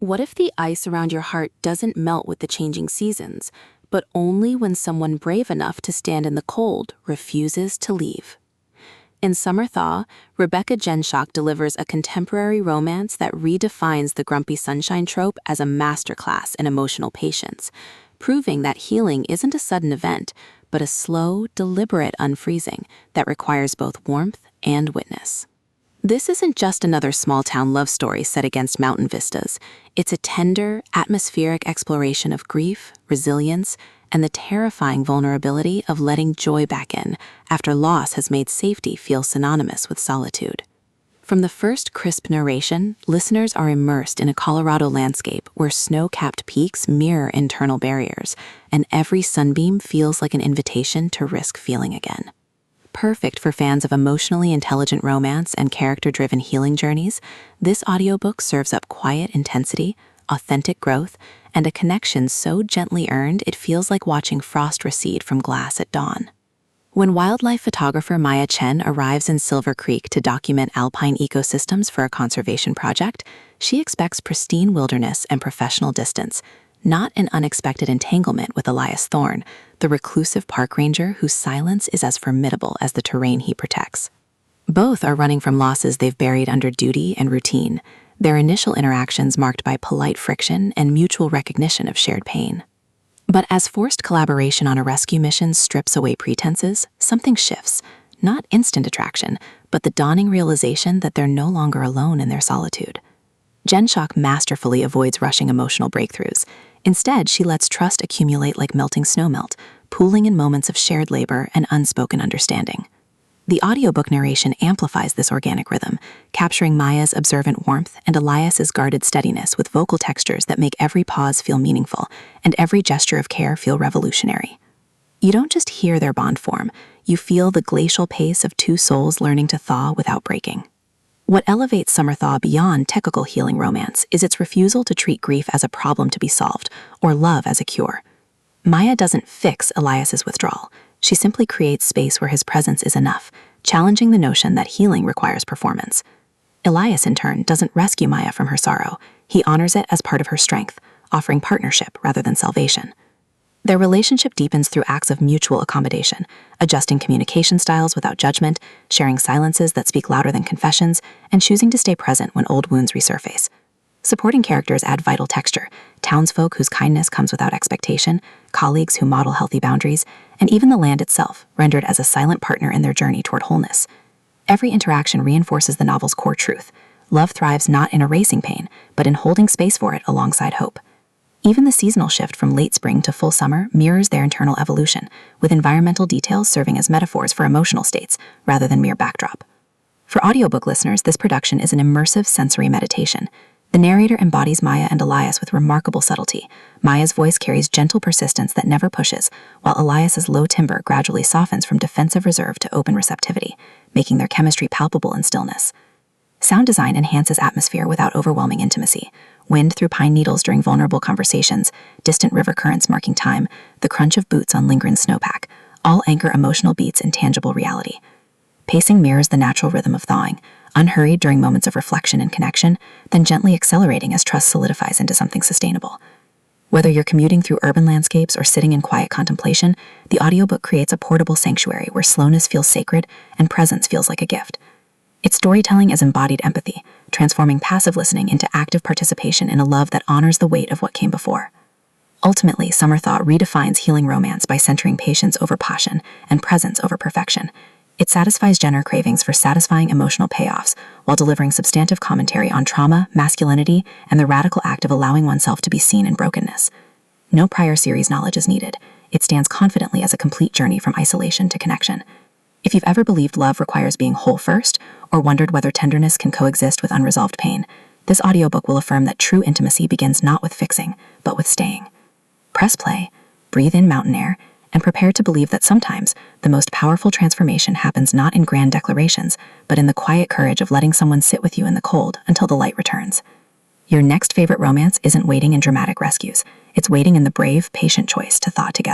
What if the ice around your heart doesn't melt with the changing seasons, but only when someone brave enough to stand in the cold refuses to leave? In Summer Thaw, Rebecca Jenshock delivers a contemporary romance that redefines the grumpy sunshine trope as a masterclass in emotional patience, proving that healing isn't a sudden event, but a slow, deliberate unfreezing that requires both warmth and witness. This isn't just another small-town love story set against mountain vistas. It's a tender, atmospheric exploration of grief, resilience, and the terrifying vulnerability of letting joy back in after loss has made safety feel synonymous with solitude. From the first crisp narration, listeners are immersed in a Colorado landscape where snow-capped peaks mirror internal barriers, and every sunbeam feels like an invitation to risk feeling again. Perfect for fans of emotionally intelligent romance and character-driven healing journeys, this audiobook serves up quiet intensity, authentic growth, and a connection so gently earned it feels like watching frost recede from glass at dawn. When wildlife photographer Maya Chen arrives in Silver Creek to document alpine ecosystems for a conservation project, she expects pristine wilderness and professional distance, not an unexpected entanglement with Elias Thorne, the reclusive park ranger whose silence is as formidable as the terrain he protects. Both are running from losses they've buried under duty and routine, their initial interactions marked by polite friction and mutual recognition of shared pain. But as forced collaboration on a rescue mission strips away pretenses, something shifts, not instant attraction, but the dawning realization that they're no longer alone in their solitude. Jenshock masterfully avoids rushing emotional breakthroughs. Instead, she lets trust accumulate like melting snowmelt, pooling in moments of shared labor and unspoken understanding. The audiobook narration amplifies this organic rhythm, capturing Maya's observant warmth and Elias's guarded steadiness with vocal textures that make every pause feel meaningful and every gesture of care feel revolutionary. You don't just hear their bond form, you feel the glacial pace of two souls learning to thaw without breaking. What elevates Summer Thaw beyond technical healing romance is its refusal to treat grief as a problem to be solved, or love as a cure. Maya doesn't fix Elias's withdrawal. She simply creates space where his presence is enough, challenging the notion that healing requires performance. Elias, in turn, doesn't rescue Maya from her sorrow. He honors it as part of her strength, offering partnership rather than salvation. Their relationship deepens through acts of mutual accommodation, adjusting communication styles without judgment, sharing silences that speak louder than confessions, and choosing to stay present when old wounds resurface. Supporting characters add vital texture, townsfolk whose kindness comes without expectation, colleagues who model healthy boundaries, and even the land itself, rendered as a silent partner in their journey toward wholeness. Every interaction reinforces the novel's core truth. Love thrives not in erasing pain, but in holding space for it alongside hope. Even the seasonal shift from late spring to full summer mirrors their internal evolution, with environmental details serving as metaphors for emotional states rather than mere backdrop. For audiobook listeners, this production is an immersive sensory meditation. The narrator embodies Maya and Elias with remarkable subtlety. Maya's voice carries gentle persistence that never pushes, while Elias's low timbre gradually softens from defensive reserve to open receptivity, making their chemistry palpable in stillness. Sound design enhances atmosphere without overwhelming intimacy. Wind through pine needles during vulnerable conversations, distant river currents marking time, the crunch of boots on lingering snowpack, all anchor emotional beats in tangible reality. Pacing mirrors the natural rhythm of thawing, unhurried during moments of reflection and connection, then gently accelerating as trust solidifies into something sustainable. Whether you're commuting through urban landscapes or sitting in quiet contemplation, the audiobook creates a portable sanctuary where slowness feels sacred and presence feels like a gift. Its storytelling is embodied empathy, transforming passive listening into active participation in a love that honors the weight of what came before. Ultimately, Summer Thaw redefines healing romance by centering patience over passion and presence over perfection. It satisfies genre cravings for satisfying emotional payoffs while delivering substantive commentary on trauma, masculinity, and the radical act of allowing oneself to be seen in brokenness. No prior series knowledge is needed. It stands confidently as a complete journey from isolation to connection. If you've ever believed love requires being whole first, or wondered whether tenderness can coexist with unresolved pain, this audiobook will affirm that true intimacy begins not with fixing, but with staying. Press play, breathe in mountain air, and prepare to believe that sometimes the most powerful transformation happens not in grand declarations, but in the quiet courage of letting someone sit with you in the cold until the light returns. Your next favorite romance isn't waiting in dramatic rescues. It's waiting in the brave, patient choice to thaw together.